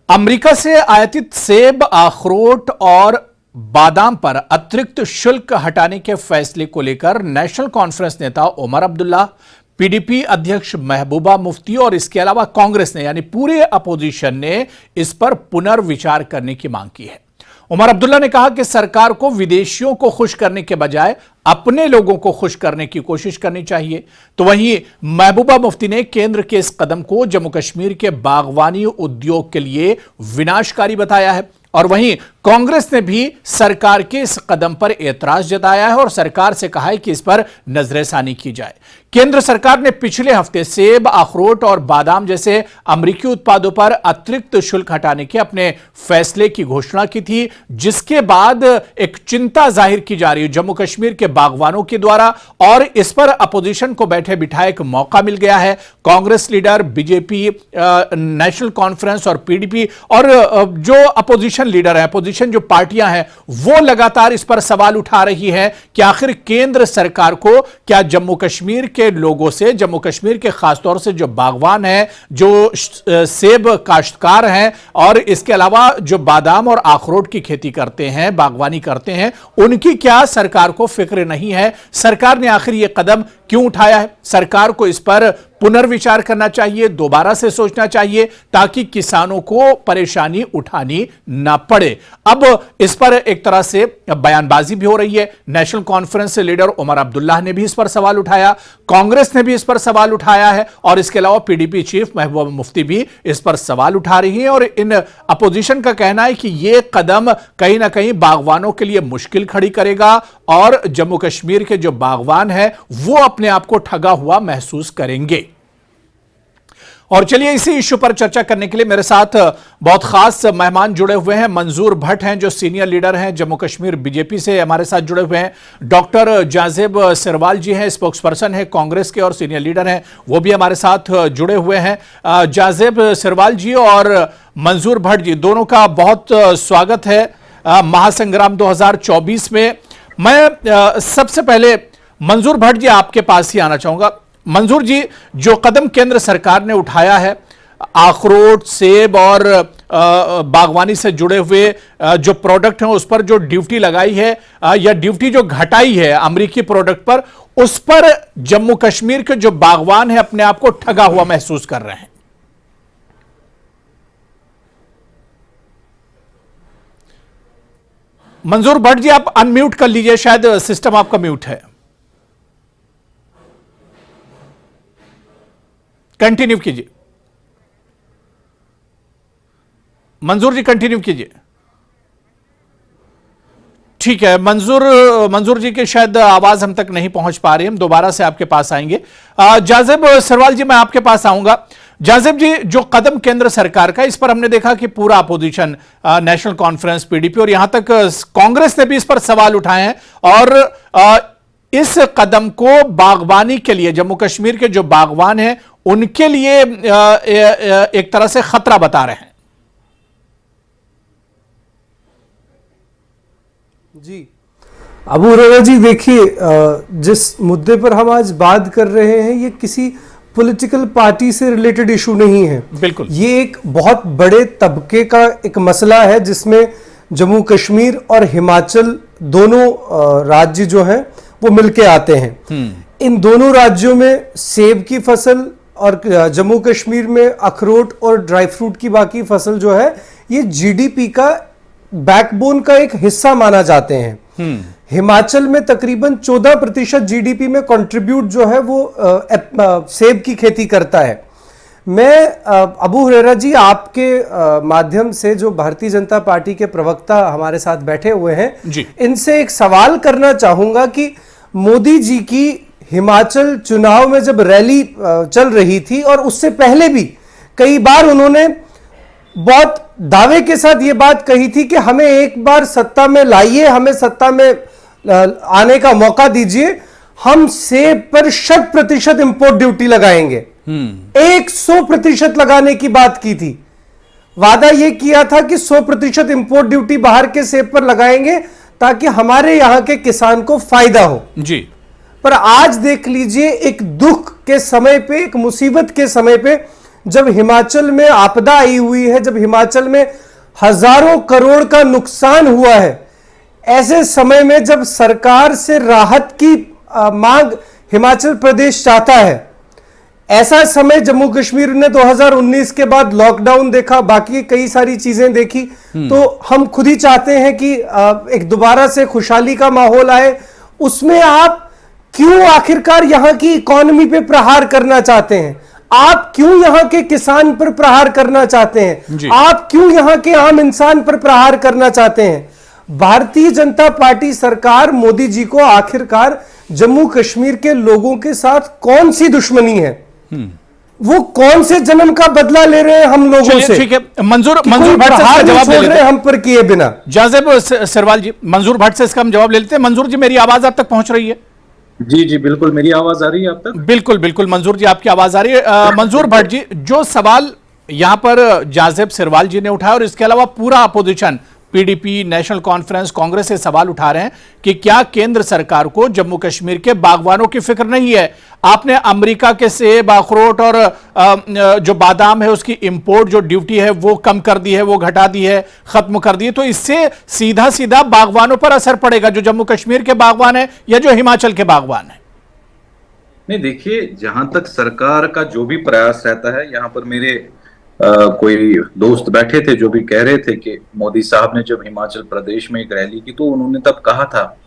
America से आयातित सेब, अखरोट और बादाम पर अतिरिक्त शुल्क हटाने के फैसले को लेकर नेशनल कॉन्फ्रेंस नेता उमर अब्दुल्ला, पीडीपी अध्यक्ष महबूबा मुफ्ती और इसके अलावा कांग्रेस ने यानी पूरे अपोजिशन ने इस पर पुनर्विचार करने की मांग की है। उमर अब्दुल्ला ने कहा कि सरकार को विदेशियों को खुश करने के बजाय अपने लोगों को खुश करने की कोशिश करनी चाहिए। तो वहीं महबूबा मुफ्ती ने केंद्र के इस कदम को जम्मू कश्मीर के बागवानी उद्योग के लिए विनाशकारी बताया है और वहीं कांग्रेस ने भी सरकार के इस कदम पर एतराज जताया है और सरकार से कहा है कि इस पर नजरसानी की जाए। केंद्र सरकार ने पिछले हफ्ते सेब, अखरोट और बादाम जैसे अमेरिकी उत्पादों पर अतिरिक्त शुल्क हटाने के अपने फैसले की घोषणा की थी, जिसके बाद एक चिंता जाहिर की जा रही है जम्मू कश्मीर के बागवानों के द्वारा और इस पर अपोजिशन को बैठे बिठाए एक मौका मिल गया है। Congress leader, BJP, national conference और पीडीपी और जो अपोजिशन लीडर है, अपोजिशन जो पार्टियां हैं, वो लगातार इस पर सवाल उठा रही है कि आखिर केंद्र सरकार को क्या जम्मू कश्मीर के लोगों से, जम्मू कश्मीर के खासतौर से जो बागवान हैं, जो सेब काश्तकार हैं और इसके अलावा जो बादाम और अखरोट की खेती करते हैं, बागवानी करते हैं, उनकी क्या सरकार को फिक्र नहीं है? सरकार ने आखिर यह कदम क्यों उठाया है? सरकार को इस पर पुनर्विचार करना चाहिए, दोबारा से सोचना चाहिए ताकि किसानों को परेशानी उठानी ना पड़े। अब इस पर एक तरह से बयानबाजी भी हो रही है। नेशनल कॉन्फ्रेंस से लीडर उमर अब्दुल्ला ने भी इस पर सवाल उठाया, कांग्रेस ने भी इस पर सवाल उठाया है और इसके अलावा पीडीपी चीफ महबूबा मुफ्ती भी इस पर सवाल उठा रही है और इन अपोजिशन का कहना है कि यह कदम कहीं ना कहीं बागवानों के लिए मुश्किल खड़ी करेगा और जम्मू कश्मीर के जो बागवान हैं वो अपने आप को ठगा हुआ महसूस करेंगे। और चलिए इसी इश्यू पर चर्चा करने के लिए मेरे साथ बहुत खास मेहमान जुड़े हुए हैं। मंजूर भट्ट हैं जो सीनियर लीडर हैं जम्मू कश्मीर बीजेपी से, हमारे साथ जुड़े हुए हैं। डॉक्टर जाज़ेब सिरवाल जी हैं, स्पोक्स पर्सन है कांग्रेस के और सीनियर लीडर हैं, वो भी हमारे साथ जुड़े हुए हैं। जाज़ेब सिरवाल जी और मंजूर भट्ट जी, दोनों का बहुत स्वागत है महासंग्राम 2024 में। मैं सबसे पहले मंजूर भट्ट जी आपके पास ही आना चाहूंगा। मंजूर जी, जो कदम केंद्र सरकार ने उठाया है, अखरोट, सेब और बागवानी से जुड़े हुए जो प्रोडक्ट हैं उस पर जो ड्यूटी लगाई है या ड्यूटी जो घटाई है अमेरिकी प्रोडक्ट पर, उस पर जम्मू कश्मीर के जो बागवान हैं अपने आप को ठगा हुआ महसूस कर रहे हैं। मंजूर भट्ट जी, आप अनम्यूट कर लीजिए, शायद सिस्टम आपका म्यूट है। कंटिन्यू कीजिए मंजूर जी, कंटिन्यू कीजिए। ठीक है, मंजूर जी की शायद आवाज हम तक नहीं पहुंच पा रही, हम दोबारा से आपके पास आएंगे। जाज़ेब सिरवाल जी, मैं आपके पास आऊंगा। जाज़ेब जी, जो कदम केंद्र सरकार का, इस पर हमने देखा कि पूरा अपोजिशन, नेशनल कॉन्फ्रेंस, पीडीपी और यहां तक कांग्रेस ने भी इस पर सवाल उठाए हैं और इस कदम को बागवानी के लिए, जम्मू कश्मीर के जो बागवान हैं उनके लिए एक तरह से खतरा बता रहे हैं। जी अबू हुरैरा जी, देखिए, जिस मुद्दे पर हम आज बात कर रहे हैं ये किसी पॉलिटिकल पार्टी से रिलेटेड इशू नहीं है। बिल्कुल, ये एक बहुत बड़े तबके का एक मसला है जिसमें जम्मू कश्मीर और हिमाचल दोनों राज्य जो हैं वो मिलके आते हैं। इन दोनों राज्यों में सेब की फसल और जम्मू कश्मीर में अखरोट और ड्राई फ्रूट की बाकी फसल जो है ये जीडीपी का बैकबोन का एक हिस्सा माना जाते हैं। हिमाचल में तकरीबन 14% जीडीपी में कंट्रीब्यूट जो है वो सेब की खेती करता है। मैं अबू हुरैरा जी, आपके माध्यम से जो भारतीय जनता पार्टी के प्रवक्ता हमारे साथ बैठे हुए हैं, इनसे एक सवाल करना चाहूंगा कि मोदी जी की हिमाचल चुनाव में जब रैली चल रही थी और उससे पहले भी कई बार उन्होंने बहुत दावे के साथ ये बात कही थी कि हमें एक बार सत्ता में लाइए, हमें सत्ता में आने का मौका दीजिए, हम सेब पर 100% इंपोर्ट ड्यूटी लगाएंगे। 100% लगाने की बात की थी। वादा यह किया था कि 100% इंपोर्ट ड्यूटी बाहर के सेब पर लगाएंगे ताकि हमारे यहां के किसान को फायदा हो जी। पर आज देख लीजिए, एक दुख के समय पे, एक मुसीबत के समय पे जब हिमाचल में आपदा आई हुई है, जब हिमाचल में हजारों करोड़ का नुकसान हुआ है, ऐसे समय में जब सरकार से राहत की मांग हिमाचल प्रदेश चाहता है, ऐसा समय जम्मू कश्मीर ने 2019 के बाद लॉकडाउन देखा, बाकी कई सारी चीजें देखी, तो हम खुद ही चाहते हैं कि एक दोबारा से खुशहाली का माहौल आए। उसमें आप क्यों आखिरकार यहां की इकोनॉमी पे प्रहार करना चाहते हैं? आप क्यों यहां के किसान पर प्रहार करना चाहते हैं? आप क्यों यहां के आम इंसान पर प्रहार करना चाहते हैं? भारतीय जनता पार्टी सरकार, मोदी जी को आखिरकार जम्मू कश्मीर के लोगों के साथ कौन सी दुश्मनी है? वो कौन से जन्म का बदला ले रहे हैं हम लोगों से? ठीक है, मंजूर भट्ट से इसका जवाब ले लेते हैं हम पर किए बिना। जाजेब सरवाल जी, मंजूर भट्ट से इसका हम जवाब ले लेते हैं। मंजूर जी, मेरी आवाज आप तक पहुंच रही है? जी जी बिल्कुल, मेरी आवाज आ रही है आप तक? बिल्कुल बिल्कुल मंजूर जी, आपकी आवाज आ रही है। मंजूर भट्ट जी, जो सवाल यहां पर जाजेब सरवाल जी ने उठाया और इसके अलावा पूरा opposition, PDP, national conference, Congress से सवाल उठा रहे हैं कि क्या केंद्र सरकार को जम्मू कश्मीर के बागवानों की फिक्र नहीं है? आपने अमेरिका के सेब, अखरोट और जो बादाम है उसकी इंपोर्ट जो ड्यूटी है वो कम कर दी है, वो घटा दी है, खत्म कर दी है, तो इससे सीधा सीधा बागवानों पर असर पड़ेगा, जो जम्मू कश्मीर के बागवान है या जो हिमाचल के बागवान है। नहीं देखिए, जहां तक सरकार का जो भी प्रयास रहता है, यहाँ पर मेरे कोई दोस्त बैठे थे जो भी कह रहे थे कि मोदी साहब ने जब हिमाचल प्रदेश में एक रैली की तो उन्होंने तब कहा था,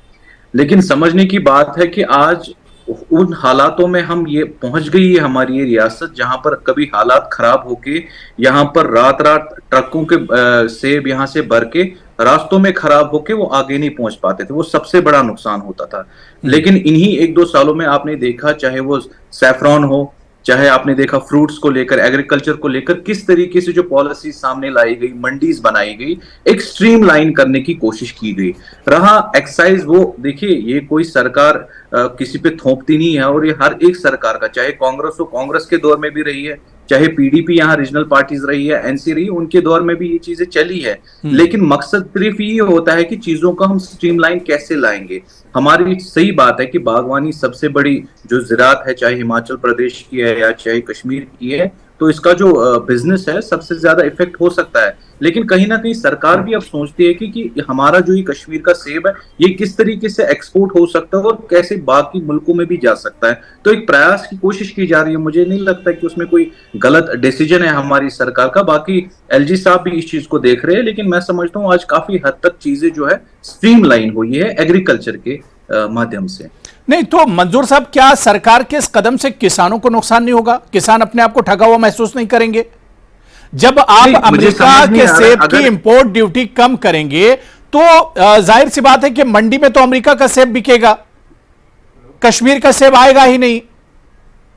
लेकिन समझने की बात है कि आज उन हालातों में हम ये पहुंच गई है हमारी ये रियासत, जहां पर कभी हालात खराब होके यहाँ पर रात रात ट्रकों के सेब यहाँ से भर के रास्तों में खराब होके वो आगे नहीं पहुंच पाते थे, वो सबसे बड़ा नुकसान होता था। लेकिन इन्हीं 1-2 सालों में आपने देखा, चाहे वो सैफरॉन हो, चाहे आपने देखा फ्रूट्स को लेकर, एग्रीकल्चर को लेकर किस तरीके से जो पॉलिसी सामने लाई गई, मंडीज बनाई गई, एक स्ट्रीमलाइन करने की कोशिश की गई। रहा एक्साइज, वो देखिए ये कोई सरकार किसी पे थोपती नहीं है, और ये हर एक सरकार का, चाहे कांग्रेस हो, कांग्रेस के दौर में भी रही है, चाहे पीडीपी यहाँ रीजनल पार्टीज रही है, एनसी रही, उनके दौर में भी ये चीजें चली है। लेकिन मकसद सिर्फ ये होता है कि चीजों को हम स्ट्रीमलाइन कैसे लाएंगे। हमारी सही बात है कि बागवानी सबसे बड़ी जो ज़राअत है, चाहे हिमाचल प्रदेश की है या चाहे कश्मीर की है, तो इसका जो बिजनेस है सबसे ज्यादा इफेक्ट हो सकता है। लेकिन कहीं ना कहीं सरकार भी अब सोचती है कि हमारा जो ये कश्मीर का सेब है ये किस तरीके से एक्सपोर्ट हो सकता है और कैसे बाकी मुल्कों में भी जा सकता है, तो एक प्रयास की कोशिश की जा रही है। मुझे नहीं लगता कि उसमें कोई गलत डिसीजन है हमारी सरकार का। बाकी एलजी साहब भी इस चीज को देख रहे हैं, लेकिन मैं समझता हूँ आज काफी हद तक चीजें जो है स्ट्रीमलाइन हुई है एग्रीकल्चर के माध्यम से। नहीं तो मंजूर साहब, क्या सरकार के इस कदम से किसानों को नुकसान नहीं होगा? किसान अपने आप को ठगा हुआ महसूस नहीं करेंगे? जब आप अमेरिका के सेब की इंपोर्ट ड्यूटी कम करेंगे तो जाहिर सी बात है कि मंडी में तो अमेरिका का सेब बिकेगा, कश्मीर का सेब आएगा ही नहीं।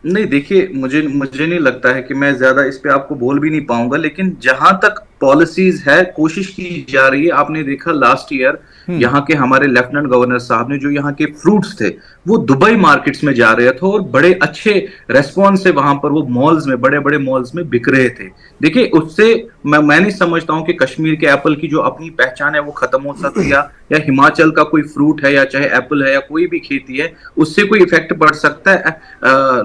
नहीं देखिए, मुझे नहीं लगता है कि मैं ज्यादा इस पे आपको बोल भी नहीं पाऊंगा, लेकिन जहां तक पॉलिसीज है कोशिश की जा रही है। आपने देखा लास्ट ईयर यहाँ के हमारे लेफ्टिनेंट गवर्नर साहब ने जो यहाँ के फ्रूट्स थे वो दुबई मार्केट्स में जा रहे थे और बड़े अच्छे रेस्पॉन्स से वहां पर वो मॉल्स में, बड़े बड़े मॉल्स में बिक रहे थे। देखिए उससे मैं नहीं समझता हूँ कि कश्मीर के एप्पल की जो अपनी पहचान है वो खत्म हो सकती है, या हिमाचल का कोई फ्रूट है या चाहे एप्पल है या कोई भी खेती है उससे कोई इफेक्ट पड़ सकता है।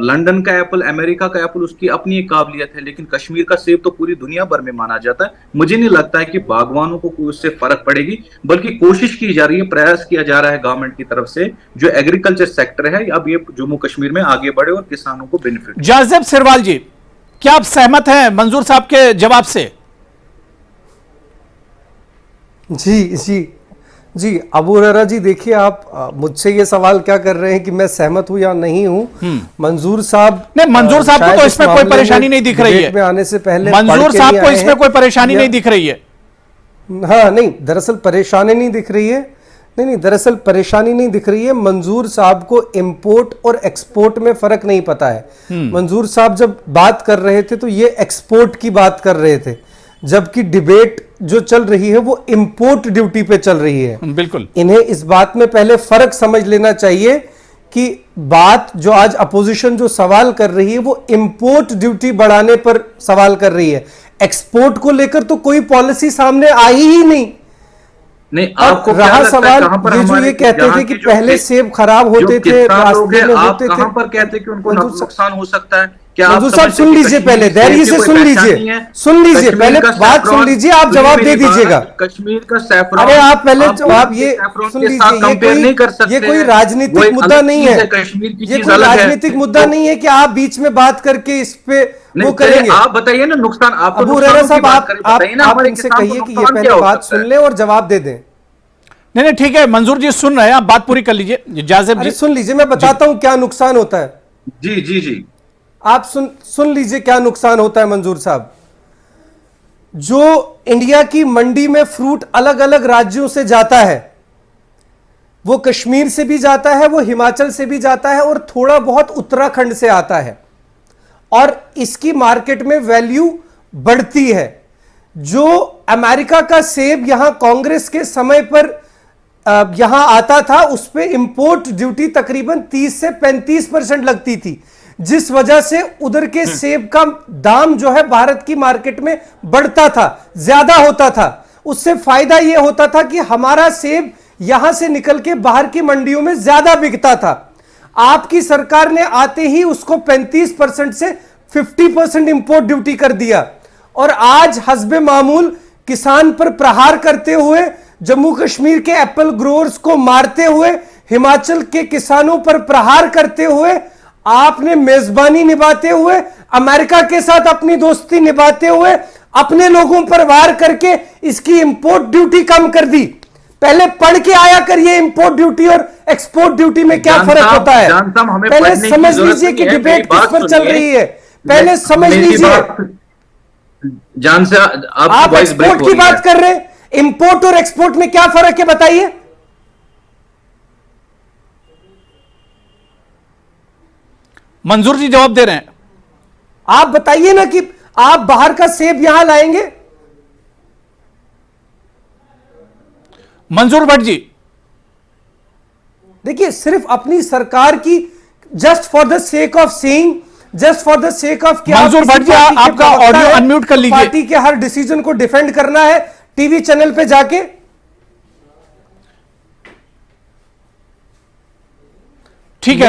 लंदन का एप्पल, अमेरिका का एप्पल, उसकी अपनी एक काबिलियत है, लेकिन कश्मीर का सेब तो पूरी दुनिया भर में माना जाता है। मुझे नहीं लगता है कि बागवानों को कोई उससे फर्क पड़ेगी, बल्कि कोशिश की जा रही है, प्रयास किया जा रहा है गवर्नमेंट की तरफ से जो एग्रीकल्चर सेक्टर है अब ये जम्मू कश्मीर में आगे बढ़े और किसानों को बेनिफिट। जाजेब सरवाल जी, क्या आप सहमत हैं मंजूर साहब के जवाब से? जी जी जी अबू हुरैरा जी, देखिए आप मुझसे ये सवाल क्या कर रहे हैं कि मैं सहमत हूं या नहीं हूं। मंजूर साहब, नहीं मंजूर साहब को तो इसमें कोई परेशानी नहीं दिख रही है, में आने से पहले मंजूर साहब को इसमें कोई परेशानी नहीं दिख रही है। हाँ नहीं, दरअसल परेशानी नहीं दिख रही है, नहीं दरअसल परेशानी नहीं दिख रही है। मंजूर साहब को इंपोर्ट और एक्सपोर्ट में फर्क नहीं पता है। मंजूर साहब जब बात कर रहे थे तो ये एक्सपोर्ट की बात कर रहे थे, जबकि डिबेट जो चल रही है वो इंपोर्ट ड्यूटी पे चल रही है। बिल्कुल, इन्हें इस बात में पहले फर्क समझ लेना चाहिए कि बात जो आज अपोजिशन जो सवाल कर रही है वो इंपोर्ट ड्यूटी बढ़ाने पर सवाल कर रही है। एक्सपोर्ट को लेकर तो कोई पॉलिसी सामने आई ही नहीं। आपको रहा सवाल ये जो ये कहते थे कि पहले सेब खराब होते थे, रास्ते में होते थे, कहां पर कहते कि उनको नुकसान हो सकता है? क्या आप मंजूर साहब समझते सुन कि लीजिए, कश्मीर पहले की धैर्य कोई से सुन पहचान लीजिए, नहीं है? सुन लीजिए, कश्मीर पहले का बात सुन सैफरॉन, लीजिए, आप सुनिए जवाब दे मेरी दीजिएगा। बात, कश्मीर का सैफरॉन अरे आप पहले आप जवाब दिल्ली के ये सैफरॉन सुन के लीजिए, साथ कंपेयर नहीं कर ये सकते कोई हैं। वो राजनीतिक एक मुद्दा अलग नहीं चीज है, है, कश्मीर की ये चीज कोई अलग है। राजनीतिक मुद्दा तो नहीं है कि आप बीच में बात करके इस पे वो नहीं, चलिए करेंगे। आप बताइए ना नुकसान, आप तो अबू हुरैरा नुकसानों की साहब, बात करें, बताइए ना आप हमारे इनसे किसान को कहिए कि ये नुकसान क्या पहले हो बात सकता सुन है। लें और जवाब दे दें। नहीं नहीं ठीक है, मंजूर जी सुन रहे हैं, आप बात पूरी कर लीजिए जाजिब अरे जी। सुन लीजिए, मैं बताता हूं क्या नुकसान होता है। जी जी जी। आप सुन लीजिए क्या नुकसान होता है मंजूर साहब। जो इंडिया की मंडी में फ्रूट अलग अलग राज्यों से जाता है, वो कश्मीर से भी जाता है, वो हिमाचल से भी जाता है और थोड़ा बहुत उत्तराखंड से आता है, और इसकी मार्केट में वैल्यू बढ़ती है। जो अमेरिका का सेब यहां कांग्रेस के समय पर यहां आता था, उस पर इंपोर्ट ड्यूटी तकरीबन 30 से 35% लगती थी, जिस वजह से उधर के सेब का दाम जो है भारत की मार्केट में बढ़ता था, ज्यादा होता था। उससे फायदा यह होता था कि हमारा सेब यहां से निकल के बाहर की मंडियों में ज्यादा बिकता था। आपकी सरकार ने आते ही उसको 35% से 50% इंपोर्ट ड्यूटी कर दिया, और आज हस्बे मामूल किसान पर प्रहार करते हुए, जम्मू कश्मीर के एप्पल ग्रोअर्स को मारते हुए, हिमाचल के किसानों पर प्रहार करते हुए, आपने मेजबानी निभाते हुए, अमेरिका के साथ अपनी दोस्ती निभाते हुए, अपने लोगों पर वार करके इसकी इंपोर्ट ड्यूटी कम कर दी। पहले पढ़ के आया करिए इंपोर्ट ड्यूटी और एक्सपोर्ट ड्यूटी में क्या फर्क होता है। पहले समझ लीजिए कि डिबेट किस पर चल रही है, पहले समझ लीजिए। जान से आप एक्सपोर्ट की बात कर रहे हैं, इंपोर्ट और एक्सपोर्ट में क्या फर्क है बताइए। मंजूर जी जवाब दे रहे हैं। आप बताइए ना कि आप बाहर का सेब यहां लाएंगे। मंजूर भट्ट जी देखिए, सिर्फ अपनी सरकार की just for the sake of saying, just for the sake of क्या, मंजूर भट्ट जी आपका ऑडियो अनम्यूट कर लीजिए। पार्टी के हर डिसीजन को डिफेंड करना है टीवी चैनल पे जाके। ठीक है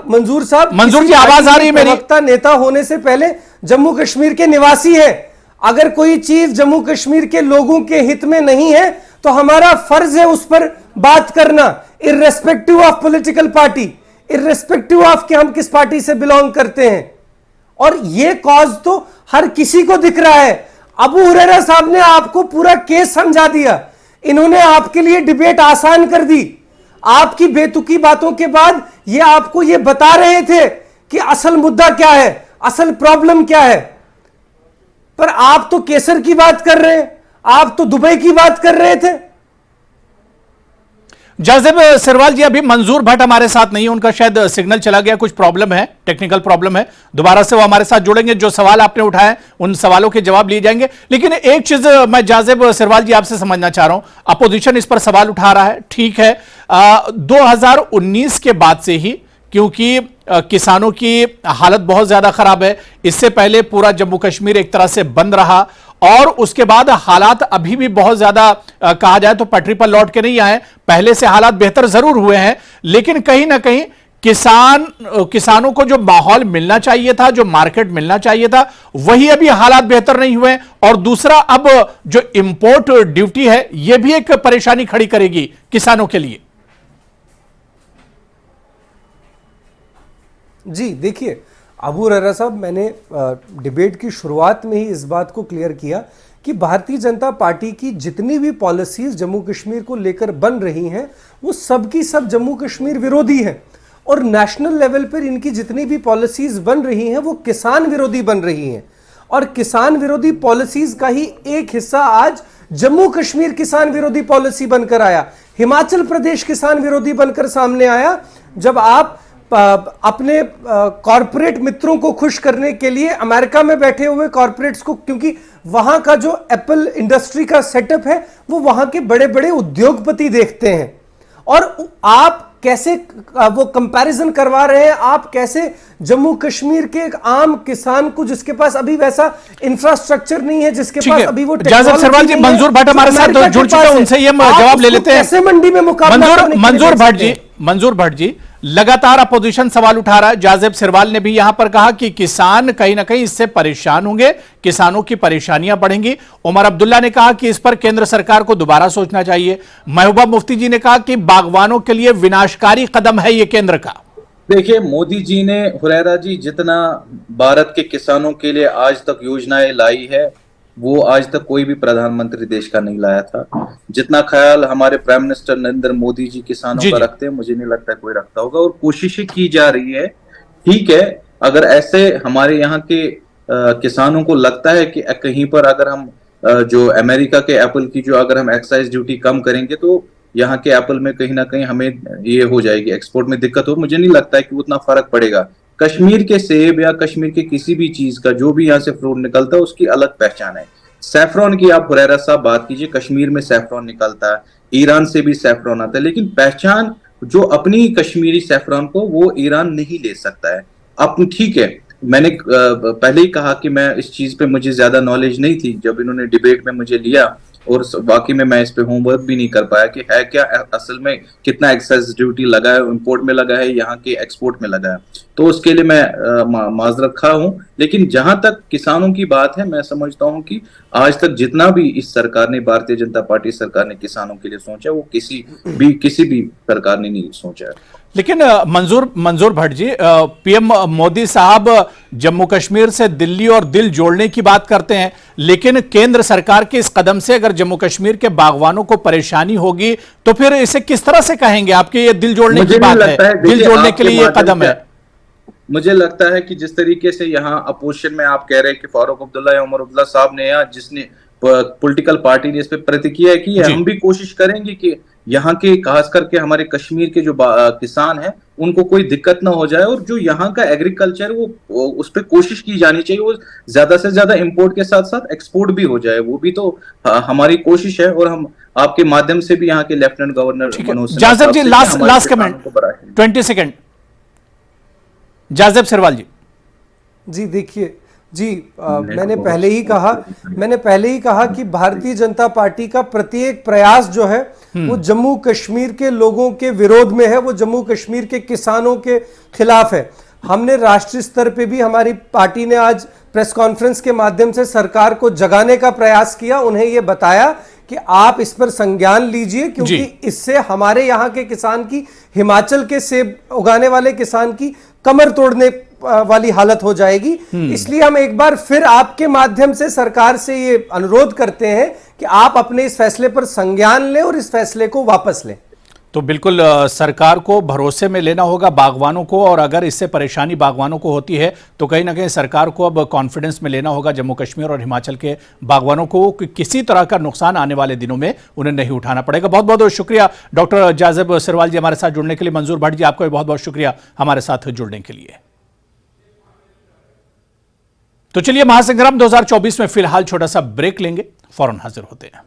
मंजूर साहब, मंजूर जी आवाज आ रही है मेरी? प्रवक्ता नेता होने से पहले जम्मू कश्मीर के निवासी है। अगर कोई चीज जम्मू कश्मीर के लोगों के हित में नहीं है तो हमारा फर्ज है उस पर बात करना, irrespective of political party, irrespective of कि हम किस पार्टी से बिलोंग करते हैं। और यह कॉज तो हर किसी को दिख रहा है। अबू हुरैरा साहब ने आपको पूरा केस समझा दिया, इन्होंने आपके लिए डिबेट आसान कर दी। आपकी बेतुकी बातों के बाद ये आपको ये बता रहे थे कि असल मुद्दा क्या है, असल प्रॉब्लम क्या है। पर आप तो केसर की बात कर रहे हैं, आप तो दुबई की बात कर रहे थे। जाजिब सिरवाल जी, अभी मंजूर भट्ट हमारे साथ नहीं है, उनका शायद सिग्नल चला गया, कुछ प्रॉब्लम है, टेक्निकल प्रॉब्लम है। दोबारा से वो हमारे साथ जुड़ेंगे, जो सवाल आपने उठाए उन सवालों के जवाब लिए जाएंगे। लेकिन एक चीज मैं जाजिब सिरवाल जी आपसे समझना चाह रहा हूं, अपोजिशन इस पर सवाल उठा रहा है, ठीक है, 2019 के बाद से ही, क्योंकि किसानों की हालत बहुत ज्यादा खराब है। इससे पहले पूरा जम्मू कश्मीर एक तरह से बंद रहा, और उसके बाद हालात अभी भी बहुत ज्यादा कहा जाए तो पटरी पर लौट के नहीं आए। पहले से हालात बेहतर जरूर हुए हैं, लेकिन कहीं ना कहीं किसानों को जो माहौल मिलना चाहिए था, जो मार्केट मिलना चाहिए था, वही अभी हालात बेहतर नहीं हुए। और दूसरा, अब जो इंपोर्ट ड्यूटी है, यह भी एक परेशानी खड़ी करेगी किसानों के लिए। जी देखिए अबू हुरैरा साहब, मैंने डिबेट की शुरुआत में ही इस बात को क्लियर किया कि भारतीय जनता पार्टी की जितनी भी पॉलिसीज जम्मू कश्मीर को लेकर बन रही हैं, वो सब की सब जम्मू कश्मीर विरोधी हैं। और नेशनल लेवल पर इनकी जितनी भी पॉलिसीज बन रही हैं, वो किसान विरोधी बन रही हैं। और किसान विरोधी पॉलिसीज का ही एक हिस्सा आज जम्मू कश्मीर किसान विरोधी पॉलिसी बनकर आया, हिमाचल प्रदेश किसान विरोधी बनकर सामने आया। जब आप अपने कॉरपोरेट मित्रों को खुश करने के लिए अमेरिका में बैठे हुए कॉरपोरेट्स को, क्योंकि वहां का जो एप्पल इंडस्ट्री का सेटअप है वो वहां के बड़े बड़े उद्योगपति देखते हैं, और आप कैसे वो कंपैरिजन करवा रहे हैं, आप कैसे जम्मू कश्मीर के एक आम किसान को, जिसके पास अभी वैसा इंफ्रास्ट्रक्चर नहीं है, जिसके ठीक पास है। अभी वो जाज़ब सरवाल जी, मंजूर भट्ट हमारे साथ जुड़ चुके हैं, उनसे ये जवाब ले लेते हैं। कैसे मंडी में मुकाबला करने के लिए मंजूर दे भट्ट सकते जी, हैं? मंजूर भट्ट जी, लगातार अपोजिशन सवाल उठा रहा है। जाज़ब सिरवाल ने भी यहां पर कहा कि किसान कहीं ना कहीं इससे परेशान होंगे, किसानों की परेशानियां बढ़ेंगी। उमर अब्दुल्ला ने कहा कि इस पर केंद्र सरकार को दोबारा सोचना चाहिए। महबूबा मुफ्ती जी ने कहा कि बागवानों के लिए विनाशकारी कदम है ये केंद्र का। देखिए, मोदी जी ने, हुरैरा जी, जितना भारत के किसानों के लिए आज तक योजनाएं लाई है, वो आज तक कोई भी प्रधानमंत्री देश का नहीं लाया था। जितना ख्याल हमारे प्राइम मिनिस्टर नरेंद्र मोदी जी किसानों का रखते हैं, मुझे नहीं लगता कोई रखता होगा। और कोशिशें की जा रही है, ठीक है। अगर ऐसे हमारे यहाँ के किसानों को लगता है कि कहीं पर अगर हम जो अमेरिका के एप्पल की जो अगर हम एक्साइज ड्यूटी कम करेंगे तो यहाँ के एप्पल में कहीं ना कहीं हमें ये हो जाएगी, एक्सपोर्ट में दिक्कत हो, मुझे नहीं लगता है कि उतना फर्क पड़ेगा। कश्मीर के सेब या कश्मीर के किसी भी चीज का जो भी यहाँ से फ्रूट निकलता है उसकी अलग पहचान है। सैफरॉन की आप हुरैरा साहब बात कीजिए, कश्मीर में सैफरॉन निकलता है, ईरान से भी सैफरॉन आता है, लेकिन पहचान जो अपनी कश्मीरी सैफरॉन को वो ईरान नहीं ले सकता है। अब ठीक है, मैंने पहले ही कहा कि मैं इस चीज पे मुझे ज्यादा नॉलेज नहीं थी। जब इन्होंने डिबेट में मुझे लिया और वाकई में मैं इस पे होमवर्क भी नहीं कर पाया कि है क्या असल में, कितना एक्साइज ड्यूटी लगा है, इंपोर्ट में लगा है, यहाँ के एक्सपोर्ट में लगा है। तो उसके लिए मैं माजरत खा हूं। लेकिन जहां तक किसानों की बात है, मैं समझता हूं कि आज तक जितना भी इस सरकार ने, भारतीय जनता पार्टी सरकार ने किसानों के लिए सोचा, वो किसी भी सरकार ने नहीं सोचा है। लेकिन मंजूर भट्ट जी, पीएम मोदी साहब जम्मू कश्मीर से दिल्ली और दिल जोड़ने की बात करते हैं, लेकिन केंद्र सरकार के इस कदम से अगर जम्मू कश्मीर के बागवानों को परेशानी होगी तो फिर इसे किस तरह से कहेंगे? आपके ये दिल जोड़ने की बात है, दिल जोड़ने के लिए ये कदम है। मुझे लगता है कि जिस तरीके से यहाँ अपोजिशन में आप कह रहे हैं कि फारूक अब्दुल्ला या उमर अब्दुल्ला साहब ने, या जिसने पॉलिटिकल पार्टी ने इस पे प्रतिक्रिया की है, हम भी कोशिश करेंगे कि यहाँ के, खास करके हमारे कश्मीर के जो किसान हैं, उनको कोई दिक्कत ना हो जाए, और जो यहाँ का एग्रीकल्चर वो उस पर कोशिश की जानी चाहिए, वो ज्यादा से ज्यादा इंपोर्ट के साथ साथ एक्सपोर्ट भी हो जाए। वो भी तो हमारी कोशिश है, और हम आपके माध्यम से भी यहाँ के लेफ्टिनेंट गवर्नर मनोज सिन्हा जाज़ब जी, लास्ट कमेंट 20 सेकेंड। जाज़ब सिरवाल जी देखिए जी, मैंने पहले ही कहा कि भारतीय जनता पार्टी का प्रत्येक प्रयास जो है वो जम्मू कश्मीर के लोगों के विरोध में है, वो जम्मू कश्मीर के किसानों के खिलाफ है। हमने राष्ट्रीय स्तर पे भी, हमारी पार्टी ने आज प्रेस कॉन्फ्रेंस के माध्यम से सरकार को जगाने का प्रयास किया, उन्हें ये बताया कि आप इस पर संज्ञान लीजिए, क्योंकि इससे हमारे यहाँ के किसान की, हिमाचल के सेब उगाने वाले किसान की कमर तोड़ने वाली हालत हो जाएगी। इसलिए हम एक बार फिर आपके माध्यम से सरकार से ये अनुरोध करते हैं कि आप अपने इस फैसले पर संज्ञान लें और इस फैसले को वापस लें। तो बिल्कुल सरकार को भरोसे में लेना होगा बागवानों को, और अगर इससे परेशानी बागवानों को होती है तो कहीं ना कहीं सरकार को अब कॉन्फिडेंस में लेना होगा जम्मू कश्मीर और हिमाचल के बागवानों को, कि किसी तरह का नुकसान आने वाले दिनों में उन्हें नहीं उठाना पड़ेगा। बहुत बहुत शुक्रिया डॉक्टर जाज़ब सिरवाल जी हमारे साथ जुड़ने के लिए। मंजूर भट्ट जी, आपका भी बहुत बहुत शुक्रिया हमारे साथ जुड़ने के लिए। तो चलिए, महासंग्राम 2024 में फिलहाल छोटा सा ब्रेक लेंगे, फौरन हाजिर होते हैं।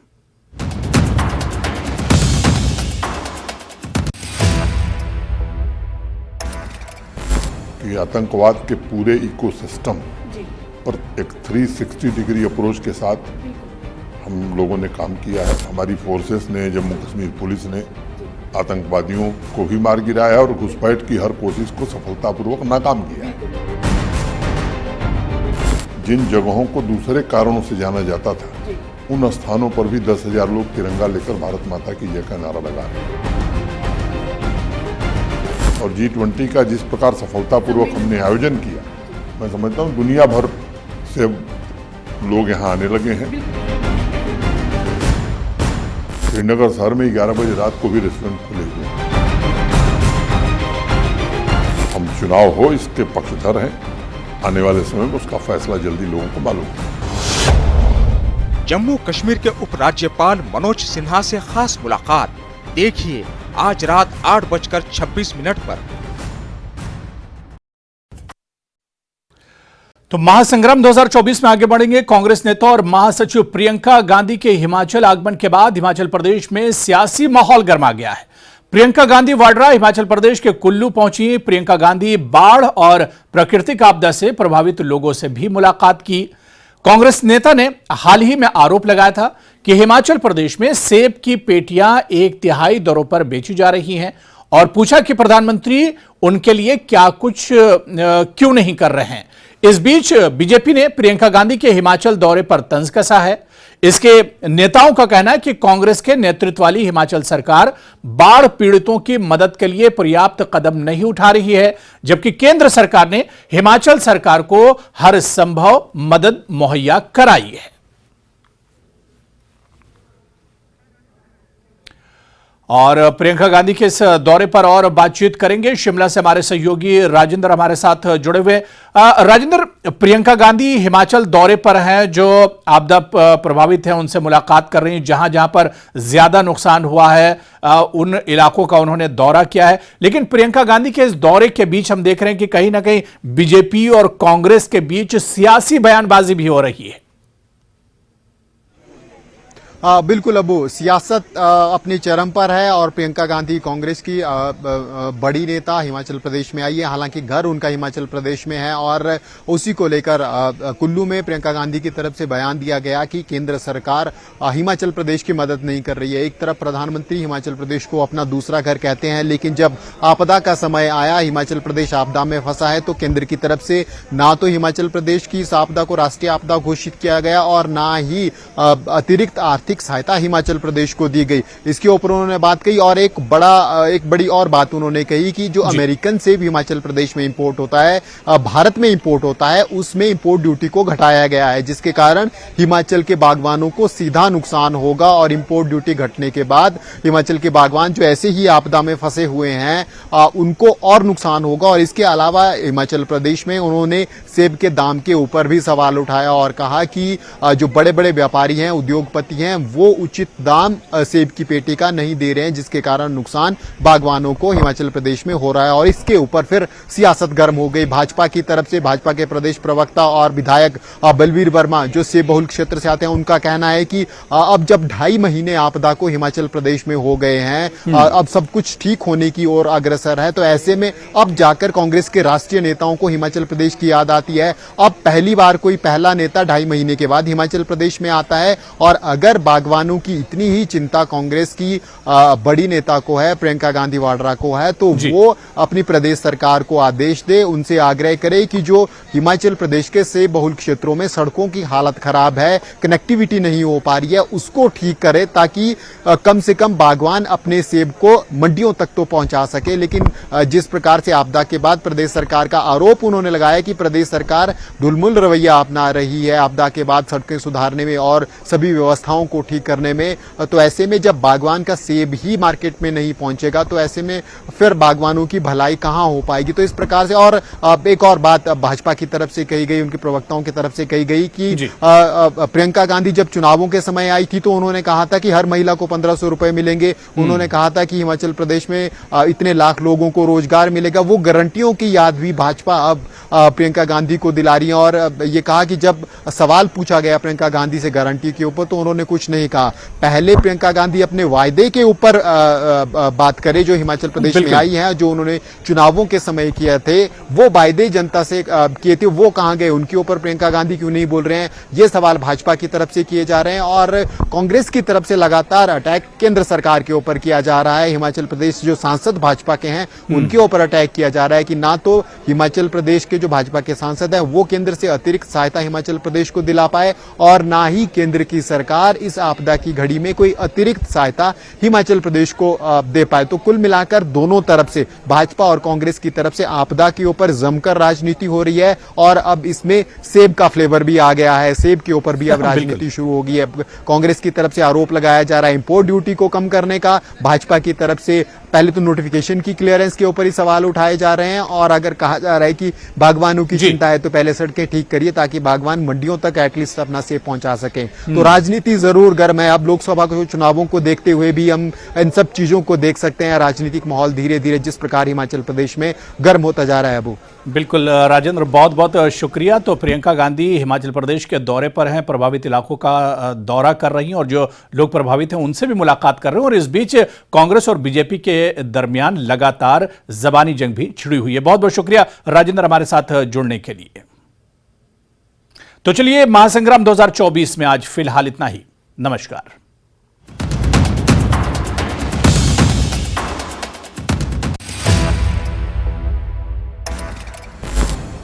कि आतंकवाद के पूरे इकोसिस्टम पर एक 360 डिग्री अप्रोच के साथ हम लोगों ने काम किया है। हमारी फोर्सेस ने, जम्मू कश्मीर पुलिस ने आतंकवादियों को भी मार गिराया है और घुसपैठ की हर कोशिश को सफलतापूर्वक नाकाम किया है। जिन जगहों को दूसरे कारणों से जाना जाता था, उन स्थानों पर भी 10,000 लोग तिरंगा लेकर भारत माता की जय का नारा लगा रहे हैं। और G20 का जिस प्रकार सफलतापूर्वक हमने आयोजन किया, मैं समझता हूँ दुनिया भर से लोग यहाँ आने लगे हैं। श्रीनगर शहर में 11 बजे रात को भी रेस्टोरेंट खुले हुए हैं। हम चुनाव हो इसके पक्षधर हैं। आने वाले समय में उसका फैसला जल्दी लोगों को मालूम होगा। जम्मू कश्मीर के उपराज्यपाल मनोज सिन्हा से खास मुलाकात देखिए आज रात 8:26 पर। तो महासंग्राम 2024 में आगे बढ़ेंगे। कांग्रेस नेता और महासचिव प्रियंका गांधी के हिमाचल आगमन के बाद हिमाचल प्रदेश में सियासी माहौल गर्मा गया है। प्रियंका गांधी वाड्रा हिमाचल प्रदेश के कुल्लू पहुंची। प्रियंका गांधी बाढ़ और प्राकृतिक आपदा से प्रभावित लोगों से भी मुलाकात की। कांग्रेस नेता ने हाल ही में आरोप लगाया था कि हिमाचल प्रदेश में सेब की पेटियां 1/3 दरों पर बेची जा रही हैं और पूछा कि प्रधानमंत्री उनके लिए क्या कुछ क्यों नहीं कर रहे हैं। इस बीच बीजेपी ने प्रियंका गांधी के हिमाचल दौरे पर तंज कसा है। इसके नेताओं का कहना है कि कांग्रेस के नेतृत्व वाली हिमाचल सरकार बाढ़ पीड़ितों की मदद के लिए पर्याप्त कदम नहीं उठा रही है, जबकि केंद्र सरकार ने हिमाचल सरकार को हर संभव मदद मुहैया कराई है। और प्रियंका गांधी के इस दौरे पर और बातचीत करेंगे। शिमला से हमारे सहयोगी राजेंद्र हमारे साथ जुड़े हुए। राजेंद्र, प्रियंका गांधी हिमाचल दौरे पर हैं, जो आपदा प्रभावित हैं उनसे मुलाकात कर रही हैं, जहां जहां पर ज्यादा नुकसान हुआ है उन इलाकों का उन्होंने दौरा किया है। लेकिन प्रियंका गांधी के इस दौरे के बीच हम देख रहे हैं कि कहीं ना कहीं बीजेपी और कांग्रेस के बीच सियासी बयानबाजी भी हो रही है। बिल्कुल अबू, सियासत अपने चरम पर है और प्रियंका गांधी कांग्रेस की बड़ी नेता हिमाचल प्रदेश में आई है। हालांकि घर उनका हिमाचल प्रदेश में है और उसी को लेकर कुल्लू में प्रियंका गांधी की तरफ से बयान दिया गया कि केंद्र सरकार हिमाचल प्रदेश की मदद नहीं कर रही है। एक तरफ प्रधानमंत्री हिमाचल प्रदेश को अपना दूसरा घर कहते हैं, लेकिन जब आपदा का समय आया, हिमाचल प्रदेश आपदा में फंसा है, तो केंद्र की तरफ से ना तो हिमाचल प्रदेश की इस आपदा को राष्ट्रीय आपदा घोषित किया गया और ना ही अतिरिक्त आर्थिक सहायता हिमाचल प्रदेश को दी गई। इसके ऊपर उन्होंने बात कही और एक बड़ी और बात उन्होंने कही कि जो अमेरिकन सेब हिमाचल प्रदेश में इंपोर्ट होता है, भारत में इंपोर्ट होता है, उसमें इंपोर्ट ड्यूटी को घटाया गया है, जिसके कारण हिमाचल के बागवानों को सीधा नुकसान होगा और इंपोर्ट ड्यूटी घटने के बाद हिमाचल के बागवान जो ऐसे ही आपदा में फंसे हुए हैं उनको और नुकसान होगा। और इसके अलावा हिमाचल प्रदेश में उन्होंने सेब के दाम के ऊपर भी सवाल उठाया और कहा कि जो बड़े बड़े व्यापारी हैं, उद्योगपति हैं, वो उचित दाम सेब की पेटी का नहीं दे रहे हैं, जिसके कारण नुकसान बागवानों को हिमाचल प्रदेश में हो रहा है। और इसके ऊपर फिर सियासत गर्म हो गई। भाजपा की तरफ से भाजपा के प्रदेश प्रवक्ता और विधायक बलवीर वर्मा जो सेब बहुल क्षेत्र से आते हैं, उनका कहना है कि अब जब 2.5 महीने आपदा को हिमाचल प्रदेश में हो गए हैं, अब सब कुछ ठीक होने की ओर अग्रसर है, तो ऐसे में अब जाकर कांग्रेस के राष्ट्रीय नेताओं को हिमाचल प्रदेश की याद आती है। अब पहली बार कोई पहला नेता 2.5 महीने के बाद हिमाचल प्रदेश में आता है और अगर बागवानों की इतनी ही चिंता कांग्रेस की बड़ी नेता को है, प्रियंका गांधी वाड्रा को है, तो वो अपनी प्रदेश सरकार को आदेश दे, उनसे आग्रह करे कि जो हिमाचल प्रदेश के सेब बहुल क्षेत्रों में सड़कों की हालत खराब है, कनेक्टिविटी नहीं हो पा रही है, उसको ठीक करे ताकि कम से कम बागवान अपने सेब को मंडियों तक तो पहुंचा सके। लेकिन जिस प्रकार से आपदा के बाद प्रदेश सरकार का आरोप उन्होंने लगाया कि प्रदेश सरकार ढुलमुल रवैया अपना रही है आपदा के बाद सड़कें सुधारने में और सभी व्यवस्थाओं को ठीक करने में, तो ऐसे में जब बागवान का सेब ही मार्केट में नहीं पहुंचेगा तो ऐसे में फिर बागवानों की भलाई कहां हो पाएगी। तो इस प्रकार से और एक और बात भाजपा की तरफ से कही गई, उनके प्रवक्ताओं की तरफ से कही गई कि प्रियंका गांधी जब चुनावों के समय आई थी तो उन्होंने कहा था कि हर महिला को 1500 रुपए मिलेंगे। उन्होंने कहा था कि हिमाचल प्रदेश में इतने लाख लोगों को रोजगार मिलेगा। वो गारंटियों की याद भी भाजपा अब प्रियंका गांधी को दिला रही है। और ये कहा कि जब सवाल पूछा गया प्रियंका गांधी से गारंटी के ऊपर तो उन्होंने कुछ नहीं कहा। पहले प्रियंका गांधी अपने वायदे के ऊपर बात करे जो हिमाचल प्रदेश में आई है, जो उन्होंने चुनावों के समय किए थे, वो वायदे जनता से किए थे, वो कहां गए, उनके ऊपर प्रियंका गांधी क्यों नहीं बोल रहे हैं, ये सवाल भाजपा की तरफ से किए जा रहे हैं। और कांग्रेस की तरफ से लगातार अटैक केंद्र सरकार के ऊपर किया जा रहा है। हिमाचल प्रदेश जो सांसद भाजपा के हैं उनके ऊपर अटैक किया जा रहा है कि ना तो हिमाचल प्रदेश के जो भाजपा के सांसद हैं वो केंद्र से अतिरिक्त सहायता हिमाचल प्रदेश को दिला पाए और ना ही केंद्र की सरकार इस आपदा की घड़ी में कोई अतिरिक्त सहायता हिमाचल प्रदेश को दे पाए। तो कुल मिलाकर दोनों तरफ से, भाजपा और कांग्रेस की तरफ से आपदा के ऊपर जमकर राजनीति हो रही है और अब इसमें सेब का फ्लेवर भी आ गया है। सेब के ऊपर भी अब राजनीति शुरू हो गई है। कांग्रेस की तरफ से आरोप लगाया जा रहा है इंपोर्ट ड्यूटी को कम करने का, भाजपा की तरफ से पहले तो नोटिफिकेशन की क्लियरेंस के ऊपर ही सवाल उठाए जा रहे हैं और अगर कहा जा रहा है कि बागवानों की चिंता है तो पहले सड़कें ठीक करिए ताकि बागवान मंडियों तक एटलीस्ट अपना सेब पहुंचा सके। तो राजनीति जरूर गर्म है। अब लोकसभा के चुनावों को देखते हुए भी हम इन सब चीजों को देख सकते हैं। राजनीतिक माहौल धीरे धीरे जिस प्रकार हिमाचल प्रदेश में गर्म होता जा रहा है। अबू बिल्कुल राजेंद्र, बहुत बहुत शुक्रिया। तो प्रियंका गांधी हिमाचल प्रदेश के दौरे पर हैं, प्रभावित इलाकों का दौरा कर रही हैं और जो लोग प्रभावित हैं उनसे भी मुलाकात कर रहे हैं, और इस बीच कांग्रेस और बीजेपी के दरमियान लगातार जबानी जंग भी छिड़ी हुई है। बहुत बहुत शुक्रिया राजेंद्र हमारे साथ जुड़ने के लिए। तो चलिए, महासंग्राम 2024 में आज फिलहाल इतना ही। नमस्कार।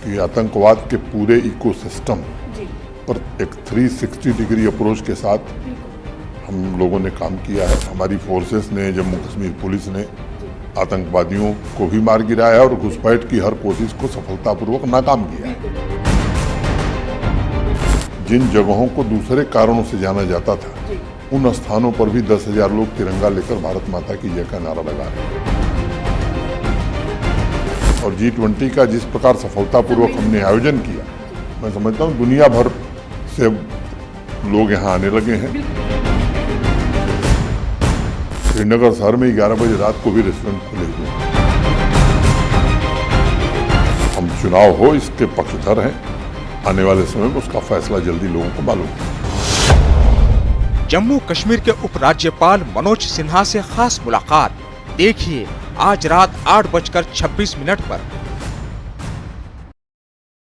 कि आतंकवाद के पूरे इकोसिस्टम पर एक 360 डिग्री अप्रोच के साथ हम लोगों ने काम किया है। हमारी फोर्सेस ने, जम्मू कश्मीर पुलिस ने आतंकवादियों को भी मार गिराया और घुसपैठ की हर कोशिश को सफलतापूर्वक नाकाम किया है। जिन जगहों को दूसरे कारणों से जाना जाता था, उन स्थानों पर भी 10,000 लोग तिरंगा लेकर भारत माता की जय का नारा लगा रहे हैं। और G20 का जिस प्रकार सफलतापूर्वक हमने आयोजन किया, मैं समझता हूँ दुनिया भर से लोग यहाँ आने लगे हैं। श्रीनगर शहर में 11 बजे रात को भी रेस्टोरेंट खुले हुए हैं। हम चुनाव हो इसके पक्षधर हैं। आने वाले समय में उसका फैसला जल्दी लोगों को मालूम होगा। जम्मू कश्मीर के उपराज्यपाल मनोज सिन्हा से खास मुलाकात देखिए आज रात 8:26 पर